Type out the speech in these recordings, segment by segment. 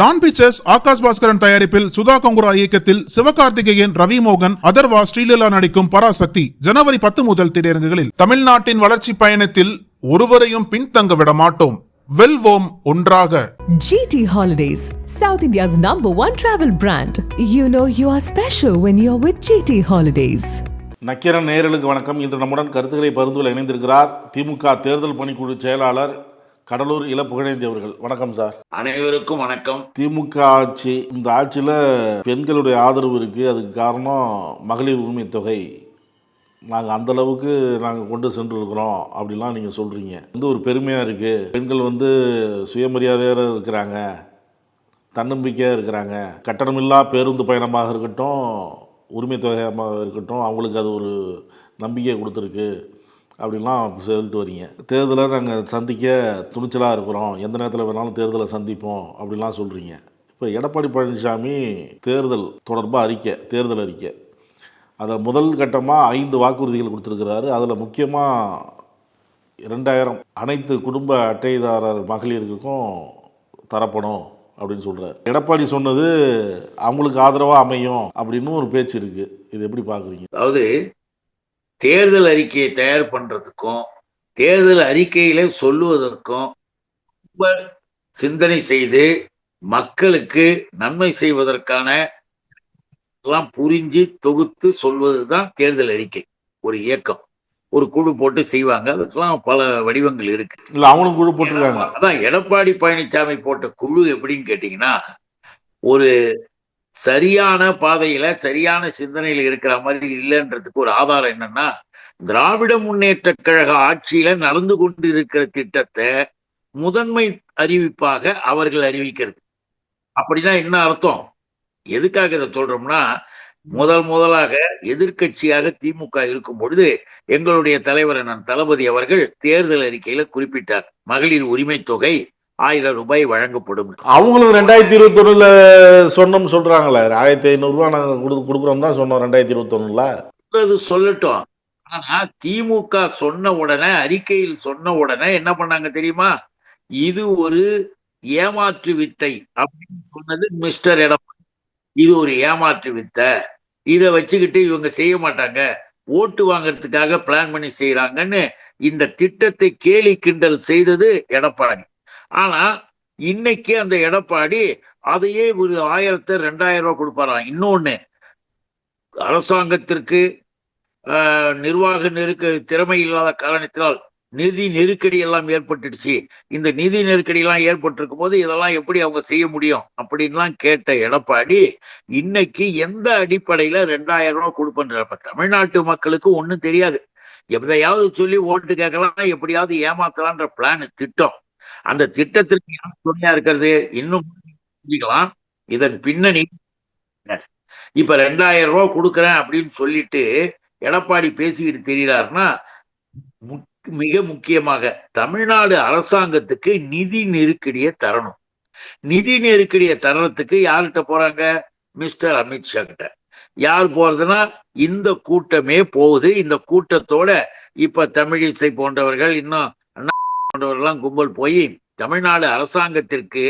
Don pictures Akash Bhaskaran தயாரிப்பில் சுதா கொங்குரா இயக்கத்தில் சிவகார்த்திகேயன், ரவி மோகன், அதர்வா, ஸ்ரீலீலா நடிக்கும் பராசக்தி ஜனவரி 10 முதல் திரையரங்குகளில். தமிழ்நாட்டின் வளர்ச்சி பயணத்தில் ஒருவரையும் பின்தங்க விட மாட்டோம், வெல்வோம் ஒன்றாக. GT Holidays, South India's #1 travel brand. You know you are special when you're with GT Holidays. Nakkheeran நேயர்களுக்கு வணக்கம். இன்று நம்முடன் கருத்துக்களை பகிர்ந்து இணைந்திருக்கிறார் திமுக தேர்தல் பணிக்குழு செயலாளர் கடலூர் இள புகழேந்தி அவர்கள். வணக்கம் சார். அனைவருக்கும் வணக்கம். திமுக ஆட்சி, இந்த ஆட்சியில் பெண்களுடைய ஆதரவு இருக்குது. அதுக்கு காரணம் மகளிர் உரிமை தொகை. நாங்கள் அந்தளவுக்கு நாங்கள் கொண்டு சென்றுருக்கிறோம் அப்படிலாம் நீங்கள் சொல்கிறீங்க. ஒரு பெருமையாக இருக்குது. பெண்கள் சுயமரியாதையாக இருக்கிறாங்க, தன்னம்பிக்கையாக இருக்கிறாங்க. கட்டணமில்லா பேருந்து பயணமாக இருக்கட்டும், உரிமை தொகையாக இருக்கட்டும், அவங்களுக்கு அது ஒரு நம்பிக்கையை கொடுத்துருக்கு அப்படின்லாம் சொல்லிட்டு வரீங்க. தேர்தலை நாங்கள் சந்திக்க துணிச்சலாக இருக்கிறோம், எந்த நேரத்தில் வேணாலும் தேர்தலை சந்திப்போம் அப்படின்லாம் சொல்கிறீங்க. இப்போ எடப்பாடி பழனிசாமி தேர்தல் தொடர்பாக தேர்தல் அறிக்கை, அதில் முதல் கட்டமாக 5 வாக்குறுதிகள் கொடுத்துருக்கிறாரு. அதில் முக்கியமாக 2000 அனைத்து குடும்ப அட்டைதாரர் மகளிருக்கும் தரப்படும் அப்படின்னு சொல்கிறார். எடப்பாடி சொன்னது அவங்களுக்கு ஆதரவாக அமையும் அப்படின்னு ஒரு பேச்சு இருக்குது. இது எப்படி பார்க்குறீங்க? அதாவது தேர்தல் அறிக்கையை தயார் பண்ணுறதுக்கும் தேர்தல் அறிக்கையில சொல்லுவதற்கும் ரொம்ப சிந்தனை செய்து மக்களுக்கு நன்மை செய்வதற்கான எல்லாம் புரிஞ்சு தொகுத்து சொல்வதுதான் தேர்தல் அறிக்கை. ஒரு இயக்கம், ஒரு குழு போட்டு செய்வாங்க. அதுக்கெல்லாம் பல வடிவங்கள் இருக்கு. இல்லை, அவங்களும் குழு போட்டிருக்காங்க. அதான் எடப்பாடி பழனிசாமி போட்ட குழு எப்படின்னு கேட்டீங்கன்னா, ஒரு சரியான பாதையில சரியான சிந்தனையில இருக்கிற மாதிரி இல்லைன்றதுக்கு ஒரு ஆதாரம் என்னன்னா, திராவிட முன்னேற்ற கழக ஆட்சியில நடந்து கொண்டு இருக்கிற திட்டத்தை முதன்மை அறிவிப்பாக அவர்கள் அறிவிக்கிறது. அப்படின்னா என்ன அர்த்தம்? எதுக்காக இதை சொல்றோம்னா, முதலாக எதிர்கட்சியாக திமுக இருக்கும் பொழுது எங்களுடைய தலைவர் அண்ணன் தளபதி அவர்கள் தேர்தல் அறிக்கையில குறிப்பிட்டார், மகளிர் உரிமை தொகை 1000 ரூபாய் வழங்கப்படும். அவங்களும் 2021 சொன்னோம் சொல்றாங்களே, 1500 ரூபாய் நாங்கள் கொடுக்குறோம் தான் சொன்னோம் 2021. சொல்லட்டும். ஆனா திமுக சொன்ன உடனே, அறிக்கையில் சொன்ன உடனே என்ன பண்ணாங்க தெரியுமா? இது ஒரு ஏமாற்று வித்தை அப்படின்னு சொன்னது மிஸ்டர் எடப்பாடி. இது ஒரு ஏமாற்று வித்தை, இதை வச்சுக்கிட்டு இவங்க செய்ய மாட்டாங்க, ஓட்டு வாங்கறதுக்காக பிளான் பண்ணி செய்யறாங்கன்னு இந்த திட்டத்தை கேலி கிண்டல் செய்தது எடப்பாடி. ஆனா இன்னைக்கு அந்த எடப்பாடி அதையே ஒரு 1000 2000 ரூபாய் கொடுப்பாராம். இன்னொன்னு, அரசாங்கத்திற்கு நிர்வாக திறமை இல்லாத காரணத்தினால் நிதி நெருக்கடி எல்லாம் ஏற்பட்டுடுச்சு. இந்த நிதி நெருக்கடி எல்லாம் ஏற்பட்டிருக்கும் போது இதெல்லாம் எப்படி அவங்க செய்ய முடியும் அப்படின்லாம் கேட்ட எடப்பாடி இன்னைக்கு எந்த அடிப்படையில 2000 ரூபாய் கொடுப்பேன்? தமிழ்நாட்டு மக்களுக்கு ஒன்றும் தெரியாது. எதையாவது சொல்லி ஓட்டு கேட்கலாம், எப்படியாவது ஏமாத்தலான்ற பிளான், திட்டம். அந்த திட்டத்திற்கு யார் துணையா இருக்கிறது இன்னும் புரிஞ்சுக்கலாம். இதன் பின்னணி இப்ப 2000 ரூபாய் கொடுக்குறேன் அப்படின்னு சொல்லிட்டு எடப்பாடி பேசிக்கிட்டு தெரிகிறாருன்னா, மிக முக்கியமாக தமிழ்நாடு அரசாங்கத்துக்கு நிதி நெருக்கடியை தரணும். நிதி நெருக்கடியை தரத்துக்கு யார்கிட்ட போறாங்க? மிஸ்டர் அமித்ஷா கிட்ட. யார் போறதுன்னா இந்த கூட்டமே போகுது. இந்த கூட்டத்தோட இப்ப தமிழிசை போன்றவர்கள், இன்னும் அண்ணா போன்றவர்கள்லாம் கும்பல் போய் தமிழ்நாடு அரசாங்கத்திற்கு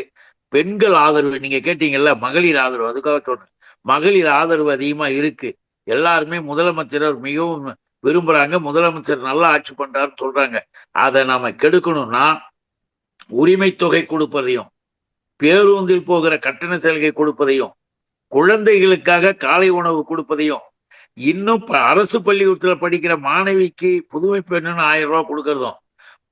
பெண்கள் ஆதரவு, நீங்க கேட்டீங்கல்ல மகளிர் ஆதரவு, அதுக்காக சொல்றேன். மகளிர் ஆதரவு அதிகமா இருக்கு. எல்லாருமே முதலமைச்சர் மிகவும் விரும்புறாங்க, முதலமைச்சர் நல்லா ஆட்சி பண்றாருன்னு சொல்றாங்க. அதை நாம கெடுக்கணும்னா உரிமை தொகை கொடுப்பதையும், பேருந்தில் போகிற கட்டண சலுகை கொடுப்பதையும், குழந்தைகளுக்காக காலை உணவு கொடுப்பதையும், இன்னும் அரசு பள்ளிக்கூடத்தில் படிக்கிற மாணவிக்கு புதுமை பெண்ணுன்னு 1000 ரூபாய் கொடுக்கறதும்,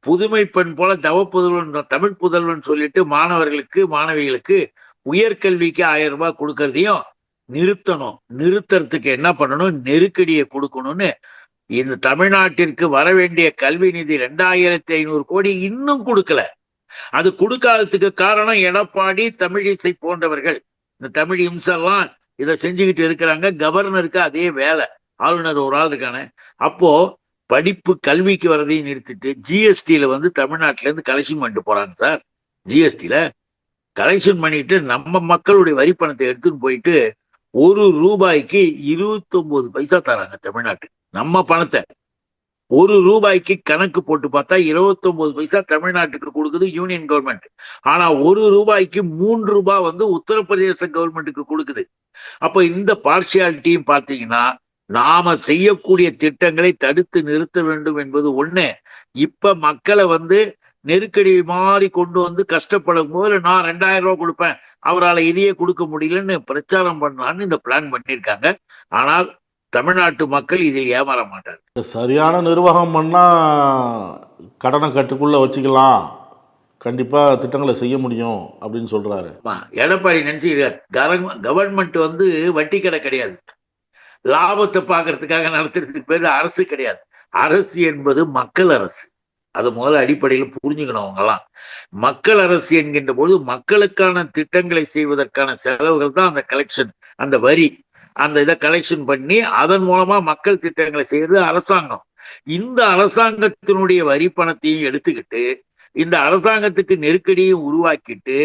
புதுமை பெண் போல புதல்வன், தமிழ் புதல்வன் சொல்லிட்டு மாணவர்களுக்கு மாணவிகளுக்கு உயர்கல்விக்கு 1000 ரூபாய் கொடுக்கறதையும் நிறுத்தணும். நிறுத்துறதுக்கு என்ன பண்ணணும்? நெருக்கடியை கொடுக்கணும்னு இந்த தமிழ்நாட்டிற்கு வர வேண்டிய கல்வி நிதி 2500 கோடி இன்னும் கொடுக்கல. அது கொடுக்காததுக்கு காரணம் எடப்பாடி, தமிழிசை போன்றவர்கள். இந்த தமிழ் இம்செல்லாம் இதை செஞ்சுக்கிட்டு இருக்கிறாங்க. கவர்னருக்கு அதே வேலை, ஆளுநர் ஒரு ஆள் இருக்கானே. அப்போ படிப்பு கல்விக்கு வரதையும் நிறுத்திட்டு ஜிஎஸ்டியில தமிழ்நாட்டில இருந்து கலெக்ஷன் பண்ணிட்டு போறாங்க சார். ஜிஎஸ்டியில கலெக்ஷன் பண்ணிட்டு நம்ம மக்களுடைய வரி பணத்தை எடுத்துட்டு போயிட்டு 1 ரூபாய்க்கு 29 பைசா தராங்க தமிழ்நாட்டுக்கு. நம்ம பணத்தை ஒரு ரூபாய்க்கு கணக்கு போட்டு பார்த்தா 29 பைசா தமிழ்நாட்டுக்கு கொடுக்குது யூனியன் கவர்மெண்ட். ஆனா ஒரு ரூபாய்க்கு 3 ரூபாய் வந்து உத்தரப்பிரதேச கவர்மெண்ட்டுக்கு கொடுக்குது. அப்ப இந்த பார்ஷியாலிட்டியும் பார்த்தீங்கன்னா நாம செய்யக்கூடிய திட்டங்களை தடுத்து நிறுத்த வேண்டும் என்பது ஒண்ணு. இப்ப மக்களை வந்து நெருக்கடி மாறி கொண்டு வந்து கஷ்டப்படும் போது நான் 2000 ரூபாய் கொடுப்பேன், அவரால் இதையே கொடுக்க முடியலன்னு பிரச்சாரம் பண்ணலான்னு இந்த பிளான் பண்ணியிருக்காங்க. ஆனால் தமிழ்நாட்டு மக்கள் இதில் ஏமாற மாட்டார். சரியான நிர்வாகம் பண்ணால் கடனை கட்டுக்குள்ளே வச்சுக்கலாம், கண்டிப்பாக திட்டங்களை செய்ய முடியும் அப்படின்னு சொல்கிறாரு. எடப்பாடி நினைச்சு கவர்மெண்ட் வந்து வட்டி கடை கிடையாது, லாபத்தை பார்க்கறதுக்காக நடத்துறதுக்கு பேர் அரசு கிடையாது. அரசு என்பது மக்கள் அரசு. அது முதல்ல அடிப்படையில் புரிஞ்சுக்கணும். அவங்கெல்லாம் மக்கள் அரசு என்கின்ற போது மக்களுக்கான திட்டங்களை செய்வதற்கான செலவுகள் தான் அந்த கலெக்ஷன், அந்த வரி, அந்த இதை கலெக்ஷன் பண்ணி அதன் மூலமா மக்கள் திட்டங்களை செய்யறது அரசாங்கம். இந்த அரசாங்கத்தினுடைய வரி பணத்தையும் எடுத்துக்கிட்டு இந்த அரசாங்கத்துக்கு நெருக்கடியும் உருவாக்கிட்டு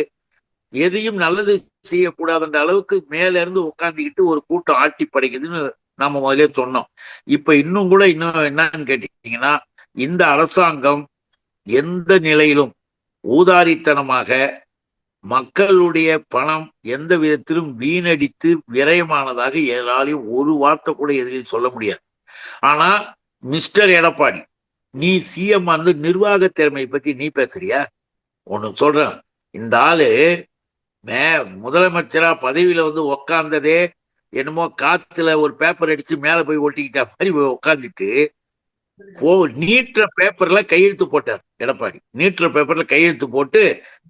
எதையும் நல்லது செய்யக்கூடாதுன்ற அளவுக்கு மேல இருந்து உட்காந்துக்கிட்டு ஒரு கூட்டம் ஆட்டி படைக்குதுன்னு நம்ம முதலே சொன்னோம். இப்ப இன்னும் கூட இன்னும் என்னன்னு கேட்டீங்கன்னா, இந்த அரசாங்கம் எந்த நிலையிலும் ஊதாரித்தனமாக மக்களுடைய பணம் எந்த விதத்திலும் வீணடித்து விரயமானதாக யாராலையும் ஒரு வார்த்தை கூட எதிரில் சொல்ல முடியாது. ஆனா மிஸ்டர் எடப்பாடி, நீ சிஎம் வந்து நிர்வாக திறமையை பத்தி நீ பேசுறியா? ஒண்ணு சொல்றேன், இந்த ஆளு முதலமைச்சரா பதவியில வந்து உக்காந்ததே என்னமோ காத்துல ஒரு பேப்பர் அடிச்சு மேல போய் ஒட்டிக்கிட்ட மாதிரி உட்காந்துட்டு நீட்டுற பேப்பர்ல கையெழுத்து போட்டார் எடப்பாடி. நீட்டுற பேப்பர்ல கையெழுத்து போட்டு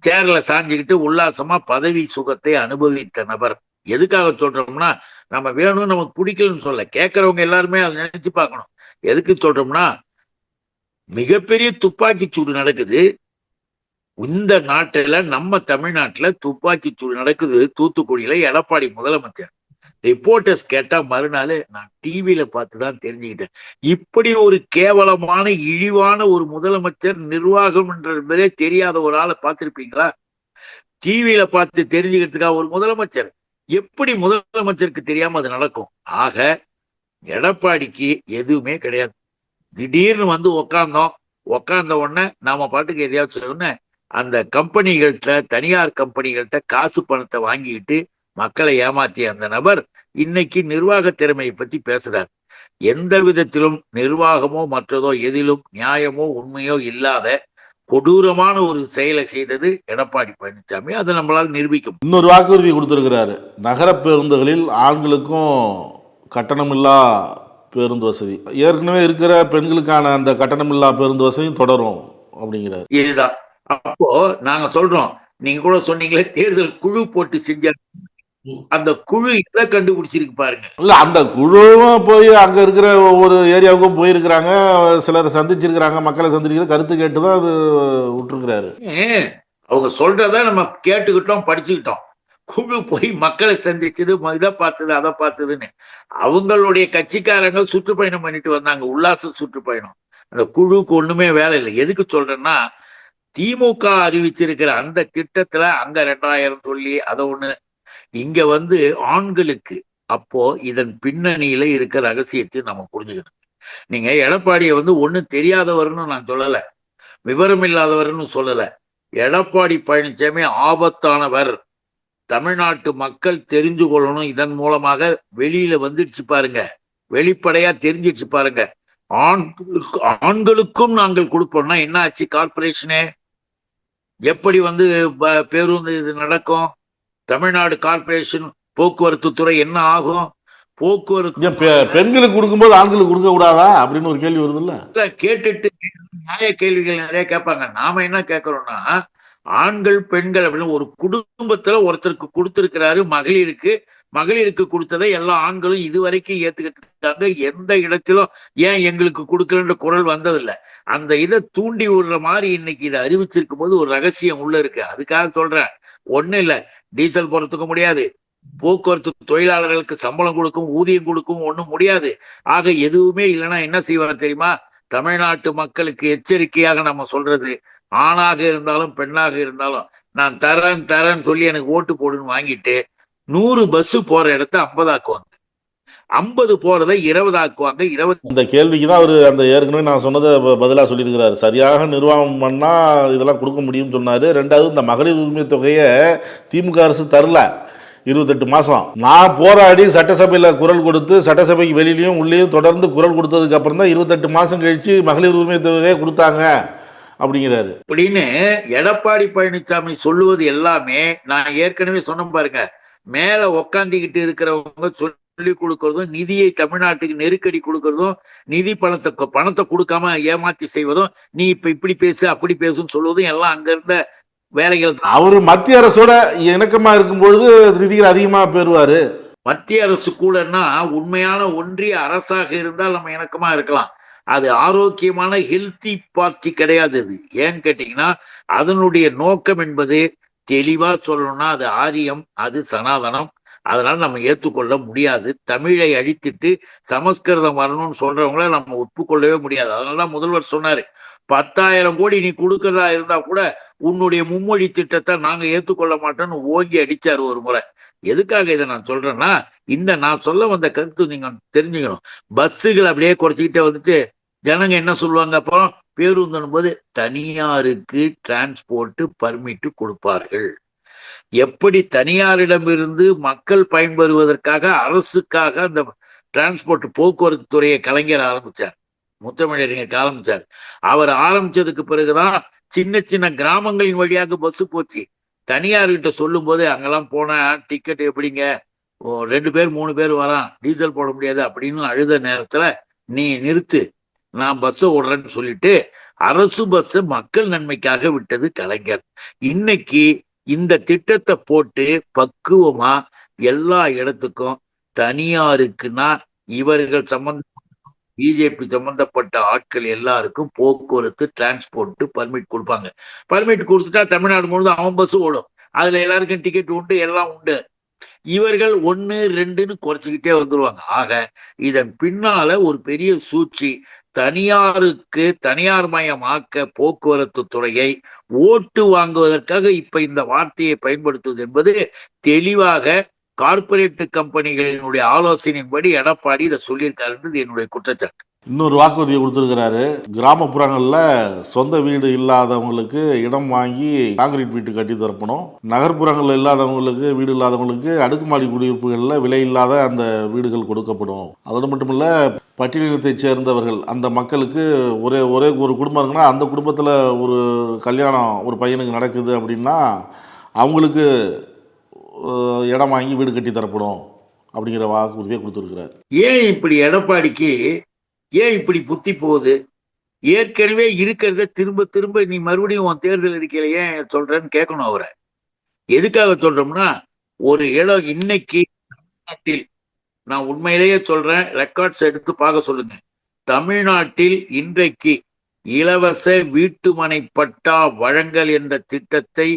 சேர்ல சாஞ்சுக்கிட்டு உல்லாசமா பதவி சுகத்தை அனுபவித்த நபர். எதுக்காக சொல்றோம்னா, நம்ம வேணும் நமக்கு பிடிக்கலன்னு சொல்ல, கேட்கறவங்க எல்லாருமே அதை நினைச்சு பார்க்கணும். எதுக்கு சொல்றோம்னா, மிகப்பெரிய துப்பாக்கி சூடு நடக்குது இந்த நாட்டுல, நம்ம தமிழ்நாட்டுல துப்பாக்கி சூடு நடக்குது தூத்துக்குடியில. எடப்பாடி முதலமைச்சர் ரிப்போர்ட்டர்ஸ் கேட்டா மறுநாள் நான் டிவியில பார்த்துதான் தெரிஞ்சுக்கிட்டேன். இப்படி ஒரு கேவலமான இழிவான ஒரு முதலமைச்சர், நிர்வாகம் என்பதே தெரியாத ஒரு ஆளை பார்த்திருப்பீங்களா? டிவியில பார்த்து தெரிஞ்சுக்கிறதுக்காக ஒரு முதலமைச்சர், எப்படி முதலமைச்சருக்கு தெரியாம அது நடக்கும்? ஆக எடப்பாடிக்கு எதுவுமே கிடையாது. திடீர்னு வந்து உக்காந்த உடனே நாம பாட்டுக்கு எதையாவது சொன்ன அந்த கம்பெனிகள்கிட்ட, தனியார் கம்பெனிகள்கிட்ட காசு பணத்தை வாங்கிக்கிட்டு மக்களை ஏமாத்திய அந்த நபர் இன்னைக்கு நிர்வாக திறமையை பத்தி பேசுறார். எந்த விதத்திலும் நிர்வாகமோ மற்றதோ எதிலும் நியாயமோ உண்மையோ இல்லாத கொடூரமான ஒரு செயலை செய்தது எடப்பாடி பழனிசாமி. அதை நம்மளால் நிரூபிக்கும். இன்னொரு வாக்குறுதி கொடுத்திருக்கிறாரு, நகர பேருந்துகளில் ஆண்களுக்கும் கட்டணமில்லா பேருந்து வசதி, ஏற்கனவே இருக்கிற பெண்களுக்கான அந்த கட்டணமில்லா பேருந்து வசதியும் தொடரும் அப்படிங்கிறாரு. இதுதான். அப்போ நாங்க சொல்றோம், நீங்க கூட சொன்னீங்களே தேர்தல் குழு போட்டு செஞ்ச அந்த குழு இதை கண்டுபிடிச்சிருக்கு பாருங்க. இல்ல, அந்த குழுவும் போய் அங்க இருக்கிற ஒவ்வொரு ஏரியாவுக்கும் போயிருக்கிறாங்க, சிலரை சந்திச்சிருக்கிறாங்க, மக்களை சந்திருக்கிற கருத்து கேட்டுதான் அது விட்டுருக்கிறாரு. அவங்க சொல்றத நம்ம கேட்டுக்கிட்டோம், படிச்சுக்கிட்டோம். குழு போய் மக்களை சந்திச்சது, இதை பார்த்தது, அதை பார்த்ததுன்னு அவங்களுடைய கட்சிக்காரங்க சுற்றுப்பயணம் பண்ணிட்டு வந்தாங்க, உல்லாச சுற்றுப்பயணம். அந்த குழுக்கு ஒண்ணுமே வேலை இல்லை. எதுக்கு சொல்றேன்னா, திமுக அறிவிச்சிருக்கிற அந்த திட்டத்துல அங்க 2000 சொல்லி அதை ஒண்ணு, இங்க வந்து ஆண்களுக்கு. அப்போ இதன் பின்னணியில இருக்கிற ரகசியத்தை நம்ம புரிஞ்சுக்கணும். நீங்க எடப்பாடியை வந்து ஒண்ணும் தெரியாதவர்னு நான் சொல்லல, விவரம் இல்லாதவர்னு சொல்லல. எடப்பாடி பழனிசாமி ஆபத்தானவர், தமிழ்நாட்டு மக்கள் தெரிஞ்சு கொள்ளணும். இதன் மூலமாக வெளியில வந்துடுச்சு பாருங்க, வெளிப்படையா தெரிஞ்சிடுச்சு பாருங்க. ஆண்களுக்கும் நாங்கள் கொடுப்போம்னா என்ன ஆச்சு? கார்பரேஷனே எப்படி வந்து பேருந்து இது நடக்கும்? தமிழ்நாடு கார்பரேஷன் போக்குவரத்து துறை என்ன ஆகும்? போக்குவரத்து பெண்களுக்கு கொடுக்கும்போது ஆண்களுக்கு கொடுக்க கூடாதா அப்படின்னு ஒரு கேள்வி வருது இல்ல? கேட்டுட்டு நியாய கேள்விகள் நிறைய கேட்பாங்க. நாம என்ன கேட்கிறோம்னா, ஆண்கள் பெண்கள் அப்படின்னு ஒரு குடும்பத்துல ஒருத்தருக்கு கொடுத்திருக்கிறாரு, மகளிருக்கு கொடுத்ததை எல்லா ஆண்களும் இதுவரைக்கும் ஏத்துக்கிட்டு இருக்காங்க. எந்த இடத்திலும் ஏன் எங்களுக்கு கொடுக்கலன்ற குரல் வந்ததில்லை. அந்த இதை தூண்டி விடுற மாதிரி இன்னைக்கு இதை அறிவிச்சிருக்கும் போது ஒரு ரகசியம் உள்ள இருக்கு. அதுக்காக சொல்றேன், ஒண்ணு இல்ல, டீசல் போறதுக்கு முடியாது, போக்குவரத்து தொழிலாளர்களுக்கு சம்பளம் கொடுக்கும், ஊதியம் கொடுக்கும், ஒண்ணும் முடியாது. ஆக எதுவுமே இல்லைன்னா என்ன செய்வார் தெரியுமா? தமிழ்நாட்டு மக்களுக்கு எச்சரிக்கையாக நம்ம சொல்றது, ஆணாக இருந்தாலும் பெண்ணாக இருந்தாலும் நான் தரேன்னு சொல்லி எனக்கு ஓட்டு போடுன்னு வாங்கிட்டு 100 பஸ் போற இடத்த 50 ஆக்குவாங்க. 50 போறதை 20 ஆக்குவாங்க. 20 இந்த கேள்விக்கு தான் அவர் அந்த ஏற்கனவே நான் சொன்னதை பதிலாக சொல்லியிருக்கிறாரு. சரியாக நிர்வாகம் பண்ணால் இதெல்லாம் கொடுக்க முடியும்னு சொன்னார். ரெண்டாவது, இந்த மகளிர் உரிமை தொகையை திமுக அரசு தரல 28 மாதம். நான் போராடி சட்டசபையில் குரல் கொடுத்து, சட்டசபைக்கு வெளியிலையும் உள்ளேயும் தொடர்ந்து குரல் கொடுத்ததுக்கு அப்புறம் தான் 28 மாதம் கழித்து மகளிர் உரிமை தொகையை கொடுத்தாங்க அப்படிங்கிறாரு. அப்படின்னு எடப்பாடி பழனிசாமி சொல்லுவது எல்லாமே நான் ஏற்கனவே சொன்ன பாருங்க, மேல உக்காந்துக்கிட்டு இருக்கிறவங்க சொல்லி கொடுக்கறதும், நிதியை தமிழ்நாட்டுக்கு நெருக்கடி கொடுக்கறதும், நிதி பணத்தை கொடுக்காம ஏமாத்தி செய்வதும், நீ இப்ப இப்படி பேசு அப்படி பேசுன்னு சொல்லுவதும் எல்லாம் அங்க இருந்த வேலைகள். அவரு மத்திய அரசோட இணக்கமா இருக்கும்பொழுது நிதிகள் அதிகமா பெறுவாரு. மத்திய அரசு கூடன்னா உண்மையான ஒன்றிய அரசாக இருந்தால் நம்ம இணக்கமா இருக்கலாம். அது ஆரோக்கியமான ஹெல்த்தி பார்ட்டி கிடையாது. அது ஏன்னு கேட்டீங்கன்னா, அதனுடைய நோக்கம் என்பது தெளிவா சொல்லணும்னா அது ஆரியம், அது சனாதனம். அதனால நம்ம ஏற்றுக்கொள்ள முடியாது. தமிழை அழித்துட்டு சமஸ்கிருதம் வரணும்னு சொல்றவங்கள நம்ம ஒப்புக்கொள்ளவே முடியாது. அதனால முதல்வர் சொன்னாரு, 10,000 கோடி நீ கொடுக்கறதா இருந்தா கூட உன்னுடைய மும்மொழி திட்டத்தை நாங்க ஏற்றுக்கொள்ள மாட்டோம்னு ஓங்கி அடிச்சாரு ஒரு முறை. எதுக்காக இதை நான் சொல்றேன்னா, நான் சொல்ல வந்த கருத்து நீங்க தெரிஞ்சுக்கணும். பஸ்ஸுகள் அப்படியே குறைச்சிக்கிட்டே வந்துட்டு ஜனங்க என்ன சொல்லுவாங்க, அப்புறம் பேருந்தும் போது தனியாருக்கு டிரான்ஸ்போர்ட் பர்மிட் கொடுப்பார்கள். எப்படி தனியாரிடமிருந்து மக்கள் பயன்பெறுவதற்காக அரசுக்காக அந்த டிரான்ஸ்போர்ட் போக்குவரத்து துறையை கலைஞர் ஆரம்பிச்சார், முத்தமிழறிஞர் ஆரம்பிச்சார். அவர் ஆரம்பிச்சதுக்கு பிறகுதான் சின்ன சின்ன கிராமங்களின் வழியாக பஸ் போச்சு. தனியார்கிட்ட சொல்லும் போது, அங்கெல்லாம் போனா டிக்கெட் எப்படிங்க, 2 பேர் 3 பேர் வரான், டீசல் போட முடியாது அப்படின்னு அழுத நேரத்துல, நீ நிறுத்து, நான் பஸ்ஸை ஓடுறேன்னு சொல்லிட்டு அரசு பஸ்ஸை மக்கள் நன்மைக்காக விட்டது கலைஞர். இன்னைக்கு இந்த திட்டத்தை போட்டு பக்குவமா எல்லா இடத்துக்கும் தனியாருக்குன்னா இவர்கள் பிஜேபி சம்பந்தப்பட்ட ஆட்கள் எல்லாருக்கும் போக்குவரத்து டிரான்ஸ்போர்ட் பர்மிட் கொடுப்பாங்க. பர்மிட் கொடுத்துட்டா தமிழ்நாடு முழுவதும் அவன் பஸ் ஓடும். அதுல எல்லாருக்கும் டிக்கெட் உண்டு, எல்லாம் உண்டு. இவர்கள் 1, 2ன்னு குறைச்சிக்கிட்டே வந்துருவாங்க. ஆக இதன் பின்னால ஒரு பெரிய சூழ்ச்சி. தனியார் மயமாக்க போக்குவரத்து துறையை ஓட்டு வாங்குவதற்காக இப்ப இந்த வார்த்தையை பயன்படுத்துவது என்பது தெளிவாக கார்பரேட் கம்பெனிகளினுடைய ஆலோசனையின்படி எடப்பாடி இதை சொல்லியிருக்காருன்றது என்னுடைய குற்றச்சாட்டு. இன்னொரு வாக்குறுதியை கொடுத்துருக்கிறாரு. கிராமப்புறங்களில் சொந்த வீடு இல்லாதவங்களுக்கு இடம் வாங்கி காங்கிரீட் வீட்டு கட்டி தரப்பணும். நகர்ப்புறங்களில் இல்லாதவங்களுக்கு, வீடு இல்லாதவங்களுக்கு அடுக்குமாடி குடியிருப்புகளில் விலை இல்லாத அந்த வீடுகள் கொடுக்கப்படும். அதோடு மட்டும் இல்லை, பட்டியலினத்தை சேர்ந்தவர்கள் அந்த மக்களுக்கு ஒரே ஒரு குடும்பம் இருக்குன்னா, அந்த குடும்பத்தில் ஒரு கல்யாணம் ஒரு பையனுக்கு நடக்குது அப்படின்னா அவங்களுக்கு இடம் வாங்கி வீடு கட்டி தரப்படும் அப்படிங்கிற வாக்குறுதியை கொடுத்துருக்கிறார். ஏன் இப்படி எடப்பாடிக்கு ஏன் இப்படி புத்தி போகுது? ஏற்கனவே இருக்கிறத திரும்ப திரும்ப நீ மறுபடியும் உன் தேர்தல் அறிக்கையில ஏன் சொல்றேன்னு கேட்கணும் அவரை. எதுக்காக சொல்றோம்னா, ஒரு இடம் இன்னைக்கு தமிழ்நாட்டில், நான் உண்மையிலேயே சொல்றேன், ரெக்கார்ட்ஸ் எடுத்து பார்க்க சொல்லுங்க. தமிழ்நாட்டில் இன்றைக்கு இலவச வீட்டுமனை பட்டா வழங்கல் என்ற திட்டத்தை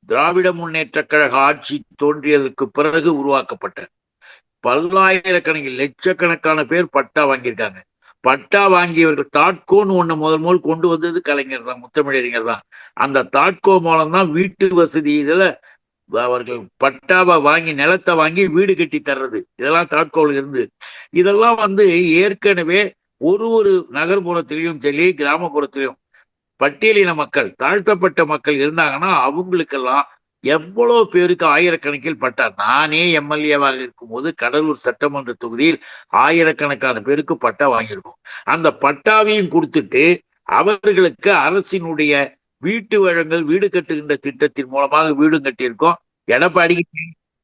திராவிட முன்னேற்ற கழக ஆட்சி தோன்றியதற்கு பிறகு உருவாக்கப்பட்ட பல்லாயிரக்கணக்கில் லட்சக்கணக்கான பேர் பட்டா வாங்கியிருக்காங்க. பட்டா வாங்கியவர்கள் தாட்கோன்னு ஒண்ணு முதல் கொண்டு வந்தது கலைஞர் தான், முத்தமிழறிஞர் தான். அந்த தாட்கோ மூலம் தான் வீட்டு வசதி இதுல அவர்கள் பட்டாவை வாங்கி நிலத்தை வாங்கி வீடு கட்டி தர்றது, இதெல்லாம் தாட்கோவில் இருந்து. இதெல்லாம் ஏற்கனவே ஒரு நகர்ப்புறத்திலையும் சரி கிராமப்புறத்திலையும் பட்டியலின மக்கள், தாழ்த்தப்பட்ட மக்கள் இருந்தாங்கன்னா அவங்களுக்கெல்லாம் எவ்வளவு பேருக்கு ஆயிரக்கணக்கில் பட்டா. நானே எம்எல்ஏவாக இருக்கும்போது கடலூர் சட்டமன்ற தொகுதியில் ஆயிரக்கணக்கான பேருக்கு பட்டா வாங்கியிருக்கோம். அந்த பட்டாவையும் கொடுத்துட்டு அவர்களுக்கு அரசினுடைய வீட்டு வழங்கல் வீடு கட்டுகின்ற திட்டத்தின் மூலமாக வீடும் கட்டியிருக்கோம். எடப்பாடி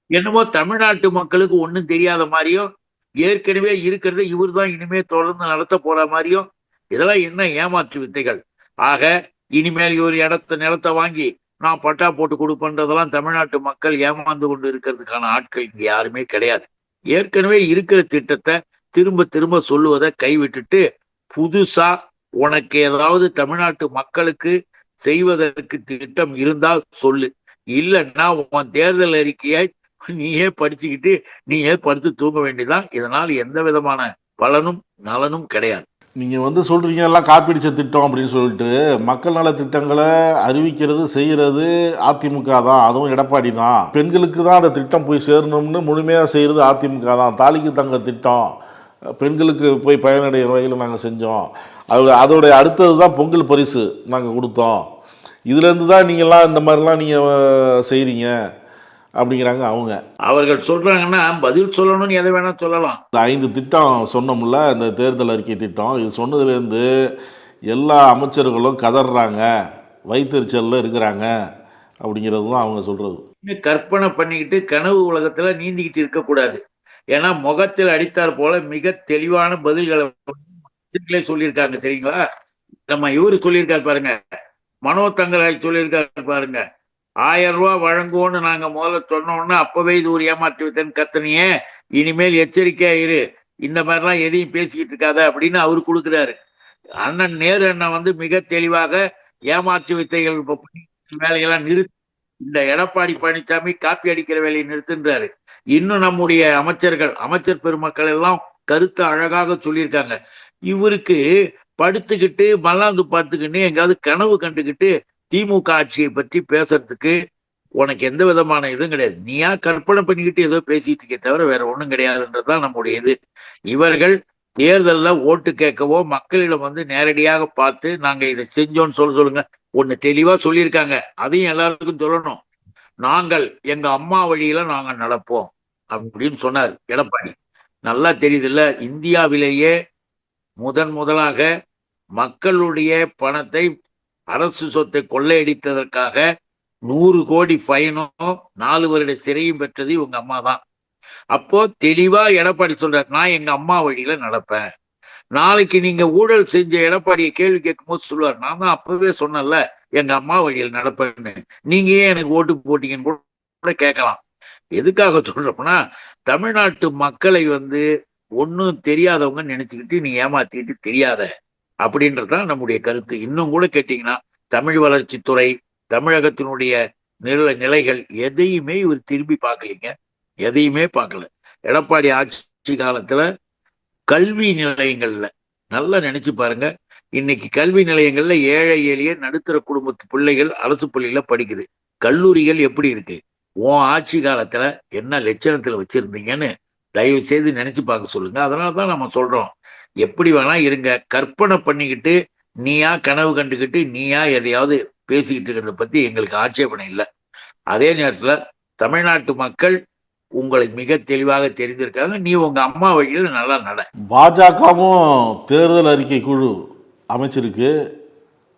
என்னமோ தமிழ்நாட்டு மக்களுக்கு ஒன்றும் தெரியாத மாதிரியும், ஏற்கனவே இருக்கிறத இவர் தான் இனிமே தொடர்ந்து நடத்த போற மாதிரியும், இதெல்லாம் என்ன ஏமாற்று வித்தைகள். ஆக இனிமேல் ஒரு நிலத்தை வாங்கி நான் பட்டா போட்டு கொடுப்பேன்றதெல்லாம் தமிழ்நாட்டு மக்கள் ஏமாந்து கொண்டு இருக்கிறதுக்கான ஆட்கள் இங்க யாருமே கிடையாது. ஏற்கனவே இருக்கிற திட்டத்தை திரும்ப திரும்ப சொல்லுவதை கைவிட்டுட்டு புதுசா உனக்கு ஏதாவது தமிழ்நாட்டு மக்களுக்கு செய்வதற்கு திட்டம் இருந்தால் சொல்லு, இல்லைன்னா உன் தேர்தல் அறிக்கையை நீயே படிச்சுக்கிட்டு நீயே படுத்து தூங்க வேண்டியதான். இதனால் எந்த விதமான பலனும் நலனும் கிடையாது. நீங்கள் வந்து சொல்கிறீங்க எல்லாம் காப்பீடிச்ச திட்டம் அப்படின்னு சொல்லிட்டு மக்கள் நல திட்டங்களை அறிவிக்கிறது செய்கிறது அதிமுக தான், அதுவும் எடப்பாடி தான். பெண்களுக்கு தான் அந்த திட்டம் போய் சேரணும்னு முழுமையாக செய்கிறது அதிமுக தான். தாலிக்கு தங்க திட்டம் பெண்களுக்கு போய் பயனடைகிற வகையில் நாங்கள் செஞ்சோம். அதோடைய அடுத்தது தான் பொங்கல் பரிசு நாங்கள் கொடுத்தோம். இதுலேருந்து தான் நீங்கள்லாம் இந்த மாதிரிலாம் நீங்கள் செய்கிறீங்க அப்படிங்கிறாங்க அவங்க. அவர்கள் சொல்றாங்கன்னா பதில் சொல்லணும்னு எதை வேணா சொல்லலாம். இந்த 5 திட்டம் சொன்னோம்ல, இந்த தேர்தல் அறிக்கை திட்டம், இது சொன்னதுலேருந்து எல்லா அமைச்சர்களும் கதறாங்க, வயிற்றுச்சலில் இருக்கிறாங்க அப்படிங்கிறது தான் அவங்க சொல்கிறது. கற்பனை பண்ணிக்கிட்டு கனவு உலகத்துல நீந்திக்கிட்டு இருக்கக்கூடாது. ஏன்னா முகத்தில் அடித்தார் போல மிக தெளிவான பதில்களை சொல்லியிருக்காங்க தெரியுங்களா. நம்ம இவரு சொல்லியிருக்காரு பாருங்க, மனோ தங்கராஜ் சொல்லியிருக்காரு பாருங்க, 1000 ரூபாய் வழங்குவோன்னு நாங்க முதல்ல சொன்னோம்னா அப்பவே இது ஒரு ஏமாற்றி வித்தேன்னு கத்தனையே, இனிமேல் எச்சரிக்கையா இரு, இந்த மாதிரிலாம் எதையும் பேசிக்கிட்டு இருக்காத அப்படின்னு அவரு கொடுக்குறாரு. அண்ணன் நேரு அண்ணன் வந்து மிக தெளிவாக ஏமாற்று வித்தைகள் வேலையெல்லாம் நிறுத்தி இந்த எடப்பாடி பழனிசாமி காப்பி அடிக்கிற வேலையை நிறுத்துன்றாரு. இன்னும் நம்முடைய அமைச்சர் பெருமக்கள் எல்லாம் கருத்தை அழகாக சொல்லியிருக்காங்க. இவருக்கு படுத்துக்கிட்டு மல்லாந்து பார்த்துக்கிட்டு எங்காவது கனவு கண்டுக்கிட்டு திமுக ஆட்சியை பற்றி பேசுறதுக்கு உனக்கு எந்த விதமான இதுவும் கிடையாது. நீயா கற்பனை பண்ணிக்கிட்டு ஏதோ பேசிட்டு இருக்கே தவிர வேற ஒண்ணும் கிடையாதுன்றதுதான் நம்முடைய இது. இவர்கள் தேர்தலில் ஓட்டு கேட்கவோ மக்களிடம் வந்து நேரடியாக பார்த்து நாங்க இதை செஞ்சோன்னு சொல்லுங்க. ஒண்ணு தெளிவா சொல்லியிருக்காங்க, அதையும் எல்லாருக்கும் சொல்லணும். நாங்கள் எங்க அம்மா வழியில நாங்க நடப்போம் அப்படின்னு சொன்னார் எடப்பாடி. நல்லா தெரியுது இல்ல, இந்தியாவிலேயே முதலாக மக்களுடைய பணத்தை அரசு சொத்தை கொள்ளையடித்ததற்காக 100 கோடி ஃபைனும் 4 வருட சிறையும் பெற்றது இவங்க அம்மா தான். அப்போ தெளிவா எடப்பாடி சொல்றாரு, நான் எங்க அம்மா வழியில நடப்பேன். நாளைக்கு நீங்க ஊழல் செஞ்ச எடப்பாடியை கேள்வி கேட்கும் போது சொல்லுவார், நான் தான் அப்பவே சொன்னேன்ல எங்க அம்மா வழியில் நடப்பேன்னு, நீங்க ஏன் எனக்கு ஓட்டு போட்டீங்கன்னு கூட கேட்கலாம். எதுக்காக சொல்றோம்னா, தமிழ்நாட்டு மக்களை வந்து ஒன்னும் தெரியாதவங்க நினைச்சுக்கிட்டு நீ ஏமாத்திக்கிட்டு தெரியாத அப்படின்றதுதான் நம்முடைய கருத்து. இன்னும் கூட கேட்டீங்கன்னா தமிழ் வளர்ச்சித்துறை, தமிழகத்தினுடைய நிலைகள் எதையுமே இவர் திரும்பி பார்க்கலீங்க, எதையுமே பார்க்கல. எடப்பாடி ஆட்சி காலத்துல கல்வி நிலையங்கள்ல நல்லா நினைச்சு பாருங்க, இன்னைக்கு கல்வி நிலையங்கள்ல ஏழை எளிய நடுத்தர குடும்பத்து பிள்ளைகள் அரசு பள்ளியில படிக்குது. கல்லூரிகள் எப்படி இருக்கு? உன் ஆட்சி காலத்துல என்ன லட்சணத்துல வச்சிருந்தீங்கன்னு தயவு செய்து நினைச்சு பார்க்க சொல்லுங்க. அதனாலதான் நம்ம சொல்றோம், எப்படி வேணா இருங்க, கற்பனை பண்ணிக்கிட்டு நீயா கனவு கண்டுக்கிட்டு நீயா எதையாவது பேசிக்கிட்டு இருக்கிறத பத்தி எங்களுக்கு ஆட்சேபனை இல்லை. அதே நேரத்துல தமிழ்நாட்டு மக்கள் உங்களை மிக தெளிவாக தெரிந்திருக்காங்க, நீ உங்க அம்மா வழியில் நல்லா நட. பாஜகவும் தேர்தல் அறிக்கை குழு அமைச்சிருக்கு.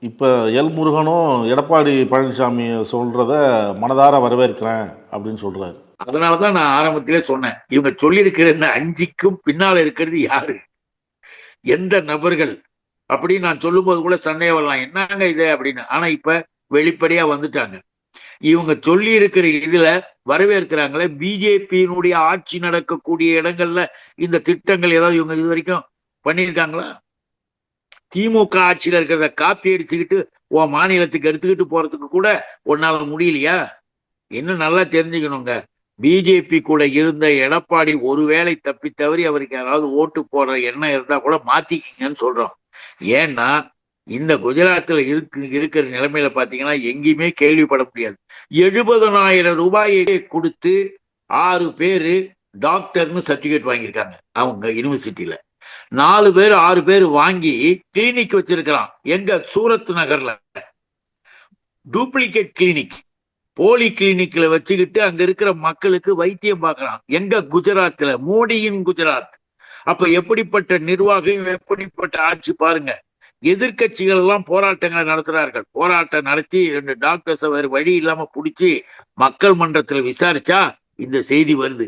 இப்போ எல் முருகனும் எடப்பாடி பழனிசாமி சொல்றத மனதார வரவேற்கிறேன் அப்படின்னு சொல்றாரு. அதனாலதான் நான் ஆரம்பத்திலே சொன்னேன், இவங்க சொல்லியிருக்கிற இந்த 5க்கும் பின்னால இருக்கிறது யாரு, எந்த நபர்கள் அப்படின்னு நான் சொல்லும்போது கூட சந்தேகம் வரலாம், என்னங்க இது அப்படின்னு. ஆனா இப்ப வெளிப்படையா வந்துட்டாங்க. இவங்க சொல்லி இருக்கிற இதுல வரவேற்கிறாங்களே, பிஜேபியினுடைய ஆட்சி நடக்கக்கூடிய இடங்கள்ல இந்த திட்டங்கள் ஏதாவது இவங்க இது வரைக்கும் பண்ணியிருக்காங்களா? திமுக ஆட்சியில இருக்கிறத காப்பி அடிச்சுக்கிட்டு உன் மாநிலத்துக்கு எடுத்துக்கிட்டு போறதுக்கு கூட உன்னால முடியலையா? இன்னும் நல்லா தெரிஞ்சுக்கணுங்க, பிஜேபி கூட இருந்த எடப்பாடி ஒருவேளை தப்பி தவறி அவருக்கு யாராவது ஓட்டு போடுற எண்ணம் இருந்தா கூட மாத்திக்கிங்கன்னு சொல்றோம். ஏன்னா இந்த குஜராத்தில் இருக்கிற நிலைமையில பாத்தீங்கன்னா எங்கேயுமே கேள்விப்பட முடியாது. 70,000 ரூபாயை கொடுத்து 6 பேரு டாக்டர்னு சர்டிபிகேட் வாங்கியிருக்காங்க அவங்க யூனிவர்சிட்டியில. 4 பேர் 6 பேர் வாங்கி கிளினிக் வச்சிருக்கிறான். எங்க? சூரத் நகர்ல டூப்ளிகேட் கிளினிக், போலி கிளினிக்ல வச்சுக்கிட்டு அங்க இருக்கிற மக்களுக்கு வைத்தியம் பார்க்கறான். எங்க? குஜராத்ல, மோடியின் குஜராத். அப்ப எப்படிப்பட்ட நிர்வாகம், எப்படிப்பட்ட ஆட்சி பாருங்க. எதிர்கட்சிகள் எல்லாம் போராட்டங்களை நடத்துறார்கள். போராட்டம் நடத்தி 2 டாக்டர்ஸை வேறு வழி இல்லாம பிடிச்சி மக்கள் மன்றத்துல விசாரிச்சா இந்த செய்தி வருது.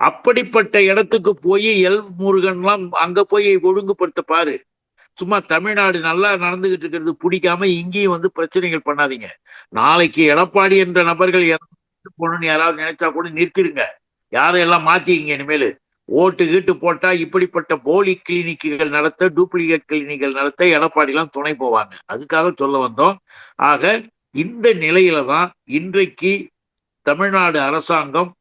அப்படிப்பட்ட இடத்துக்கு போய் எல் முருகன்லாம் அங்க போய் ஒழுங்குபடுத்த பாரு. சும்மா தமிழ்நாடு நல்லா நடந்துகிட்டு இருக்கிறது பிடிக்காம இங்கேயும் வந்து பிரச்சனைகள் பண்ணாதீங்க. நாளைக்கு எடப்பாடி என்ற நபர்கள் போகணும்னு யாராவது நினைச்சா கூட நிறுத்திடுங்க, யாரையெல்லாம் மாத்திக்கிங்க. இனிமேல் ஓட்டு கீட்டு போட்டா இப்படிப்பட்ட போலி கிளினிக்குகள் நடத்த, டூப்ளிகேட் கிளினிக்குகள் நடத்த எடப்பாடிலாம் துணை போவாங்க. அதுக்காக சொல்ல வந்தோம். ஆக இந்த நிலையில தான் இன்றைக்கு தமிழ்நாடு அரசாங்கம்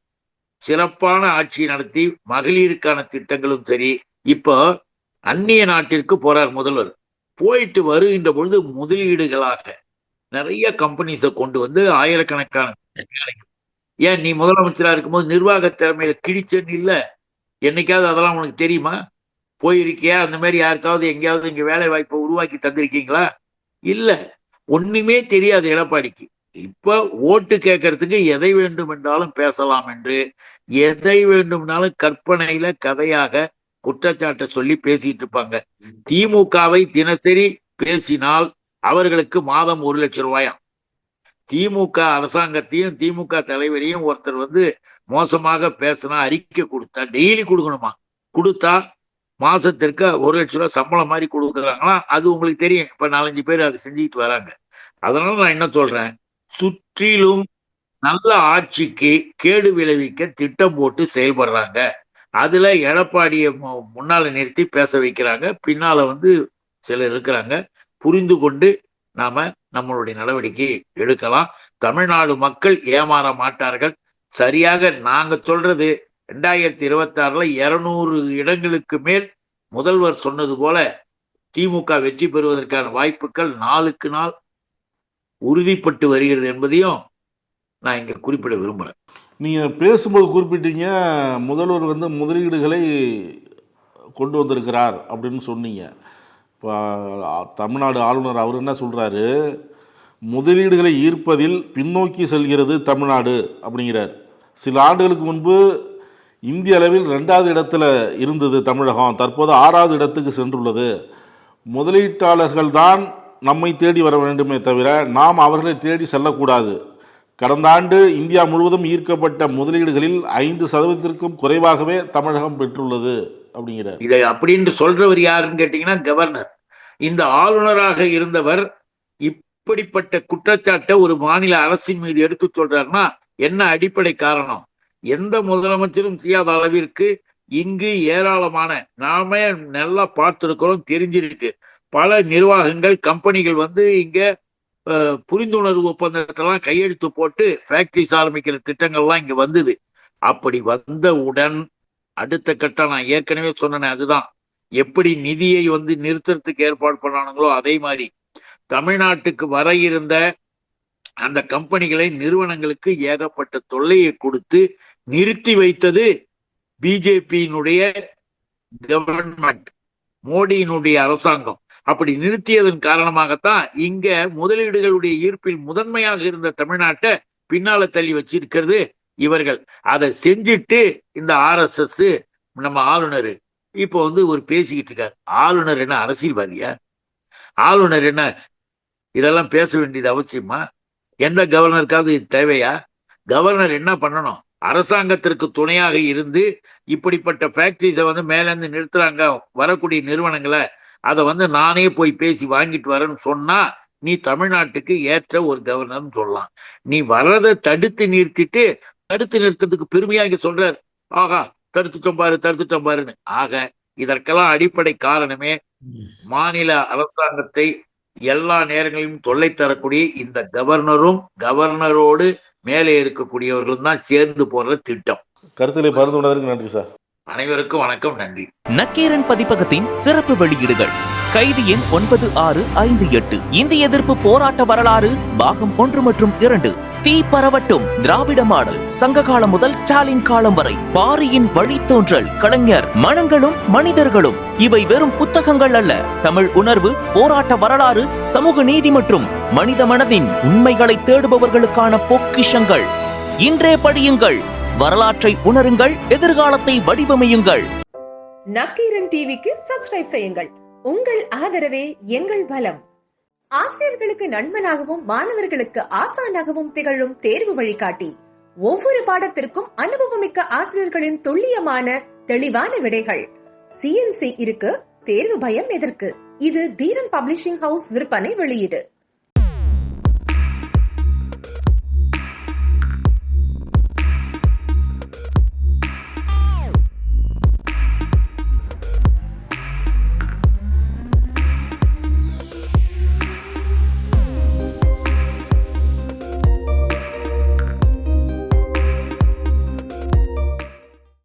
சிறப்பான ஆட்சி நடத்தி மகளிருக்கான திட்டங்களும் சரி, இப்போ அந்நிய நாட்டிற்கு போறார் முதல்வர். போயிட்டு வருகின்ற பொழுது முதலீடுகளாக நிறைய கம்பெனிஸை கொண்டு வந்து ஆயிரக்கணக்கான வேலைகள். ஏன் நீ முதலமைச்சரா இருக்கும்போது நிர்வாக திறமையில கிழிச்சன்னு இல்ல? என்னைக்காவது அதெல்லாம் உனக்கு தெரியுமா? போயிருக்கியா? அந்த மாதிரி யாருக்காவது எங்கேயாவது இங்க வேலை வாய்ப்பை உருவாக்கி தந்திருக்கீங்களா? இல்ல. ஒண்ணுமே தெரியாது எடப்பாடிக்கு. இப்ப ஓட்டு கேட்கறதுக்கு எதை வேண்டும் என்றாலும் பேசலாம் என்று, எதை வேண்டும்னாலும் கற்பனையில கதையாக குற்றச்சாட்டை சொல்லி பேசிட்டு இருப்பாங்க. திமுகவை தினசரி பேசினால் அவர்களுக்கு மாதம் 1 லட்சம் ரூபாயாம். திமுக அரசாங்கத்தையும் திமுக தலைவரையும் ஒருத்தர் வந்து மோசமாக பேசினா அறிக்கை கொடுத்தா டெய்லி கொடுக்கணுமா? கொடுத்தா மாசத்திற்கு 1 லட்சம் ரூபாய் சம்பளம் மாதிரி கொடுக்குறாங்களா? அது உங்களுக்கு தெரியும். இப்ப 4-5 பேர் அதை செஞ்சுக்கிட்டு வராங்க. அதனால நான் என்ன சொல்றேன், சுற்றிலும் நல்ல ஆட்சிக்கு கேடு விளைவிக்க திட்டம் போட்டு செயல்படுறாங்க. அதுல எடப்பாடியை முன்னால நிறுத்தி பேச வைக்கிறாங்க, பின்னால வந்து சிலர் இருக்கிறாங்க. புரிந்து கொண்டு நாம நம்மளுடைய நடவடிக்கை எடுக்கலாம். தமிழ்நாடு மக்கள் ஏமாற மாட்டார்கள். சரியாக நாங்க சொல்றது 2026 200 இடங்களுக்கு மேல் முதல்வர் சொன்னது போல திமுக வெற்றி பெறுவதற்கான வாய்ப்புகள் நாளுக்கு நாள் உறுதிப்பட்டு வருகிறது என்பதையும் நான் இங்க குறிப்பிட விரும்புறேன். நீங்கள் பேசும்போது குறிப்பிட்டீங்க, முதல்வர் வந்து முதலீடுகளை கொண்டு வந்திருக்கிறார் அப்படின்னு சொன்னீங்க. இப்போ தமிழ்நாடு ஆளுநர் அவர் என்ன சொல்கிறாரு, முதலீடுகளை ஈர்ப்பதில் பின்னோக்கி செல்கிறது தமிழ்நாடு அப்படிங்கிறார். சில ஆண்டுகளுக்கு முன்பு இந்திய அளவில் 2வது இடத்துல இருந்தது தமிழகம், தற்போது 6வது இடத்துக்கு சென்றுள்ளது. முதலீட்டாளர்கள் தான் நம்மை தேடி வர வேண்டுமே தவிர நாம் அவர்களை தேடி செல்லக்கூடாது. கடந்த ஆண்டு இந்தியா முழுவதும் ஈர்க்கப்பட்ட முதலீடுகளில் 5% குறைவாகவே தமிழகம் பெற்றுள்ளது அப்படிங்கிறார். இதை அப்படின்னு சொல்றவர் யாருன்னு கேட்டீங்கன்னா கவர்னர். இந்த ஆளுநராக இருந்தவர் இப்படிப்பட்ட குற்றச்சாட்டை ஒரு மாநில அரசின் மீது எடுத்து சொல்றாருன்னா என்ன அடிப்படை காரணம்? எந்த முதலமைச்சரும் செய்யாத அளவிற்கு இங்கு ஏராளமான நாம நல்லா பார்த்திருக்கிறோம், தெரிஞ்சிருக்கு. பல நிர்வாகங்கள் கம்பெனிகள் வந்து இங்க புரிந்துணர்வு ஒப்பந்தத்தெல்லாம் கையெழுத்து போட்டு ஃபேக்டரிஸ் ஆரம்பிக்கிற திட்டங்கள்லாம் இங்க வந்தது. அப்படி வந்தவுடன் அடுத்த கட்டம் நான் ஏற்கனவே சொன்னேன், அதுதான் எப்படி நிதியை வந்து நிறுத்துறதுக்கு ஏற்பாடு பண்ணானுங்களோ அதே மாதிரி தமிழ்நாட்டுக்கு வர இருந்த அந்த கம்பெனிகளை நிறுவனங்களுக்கு ஏகப்பட்ட தொல்லையை கொடுத்து நிறுத்தி வைத்தது பிஜேபியினுடைய கவர்மெண்ட், மோடியினுடைய அரசாங்கம். அப்படி நிறுத்தியதன் காரணமாகத்தான் இங்க முதலீடுகளுடைய ஈர்ப்பில் முதன்மையாக இருந்த தமிழ்நாட்டை பின்னால தள்ளி வச்சிருக்கிறது இவர்கள். அதை செஞ்சுட்டு இந்த RSS நம்ம ஆளுநர் இப்போ வந்து ஒரு பேசிக்கிட்டு இருக்காரு. ஆளுநர் என்ன அரசியல்வாதியா? ஆளுநர் என்ன இதெல்லாம் பேச வேண்டியது அவசியமா? எந்த கவர்னருக்காவது இது தேவையா? கவர்னர் என்ன பண்ணணும்? அரசாங்கத்திற்கு துணையாக இருந்து இப்படிப்பட்ட ஃபேக்டரிஸை வந்து மேலேருந்து நிறுத்துறாங்க வரக்கூடிய நிறுவனங்களை, அதை வந்து நானே போய் பேசி வாங்கிட்டு வரேன்னு சொன்னா நீ தமிழ்நாட்டுக்கு ஏற்ற ஒரு கவர்னர்னு சொல்லலாம். நீ வர்றதை தடுத்து நிறுத்தத்துக்கு பெருமையா இங்க சொல்றாரு, ஆகா தடுத்துட்டோம் பாருன்னு. ஆக இதற்கெல்லாம் அடிப்படை காரணமே மாநில அரசாங்கத்தை எல்லா நேரங்களிலும் தொல்லை தரக்கூடிய இந்த கவர்னரோடு மேலே இருக்கக்கூடியவர்களும் தான் சேர்ந்து போடுற திட்டம். கருத்துக்களை பகிர்ந்து கொண்டதற்கு நன்றி சார். அனைவருக்கும் வணக்கம், நன்றி. நக்கீரன் பதிப்பகத்தின் சிறப்பு வெளியீடுகள். கைதி எண் 9658, இந்திய எதிர்ப்பு போராட்ட வரலாறு பாகம் 1 மற்றும் 2, தீ பரவட்டும் திராவிட மாடல், சங்க காலம் முதல் ஸ்டாலின் காலம் வரை, பாரியின் வழித்தோன்றல், கலைஞர், மனங்களும் மனிதர்களும். இவை வெறும் புத்தகங்கள் அல்ல, தமிழ் உணர்வு, போராட்ட வரலாறு, சமூக நீதி மற்றும் மனித மனதின் உண்மைகளை தேடுபவர்களுக்கான பொக்கிஷங்கள். இன்றே படியுங்கள், வரலாற்றை உணருங்கள், எதிர்காலத்தை வடிவமையுங்கள். நக்கீரன் டிவிக்கு சப்ஸ்கிரைப் செய்யுங்கள். உங்கள் ஆதரவே எங்கள் பலம். ஆசிரியர்களுக்கு நண்பனாகவும் மாணவர்களுக்கு ஆசானாகவும் திகழும் தேர்வு வழிகாட்டி. ஒவ்வொரு பாடத்திற்கும் அனுபவமிக்க ஆசிரியர்களின் துல்லியமான தெளிவான விடைகள். CNC இருக்கு, தேர்வு பயம் எதற்கு? இது தீரன் பப்ளிஷிங் ஹவுஸ் விற்பனை வெளியீடு.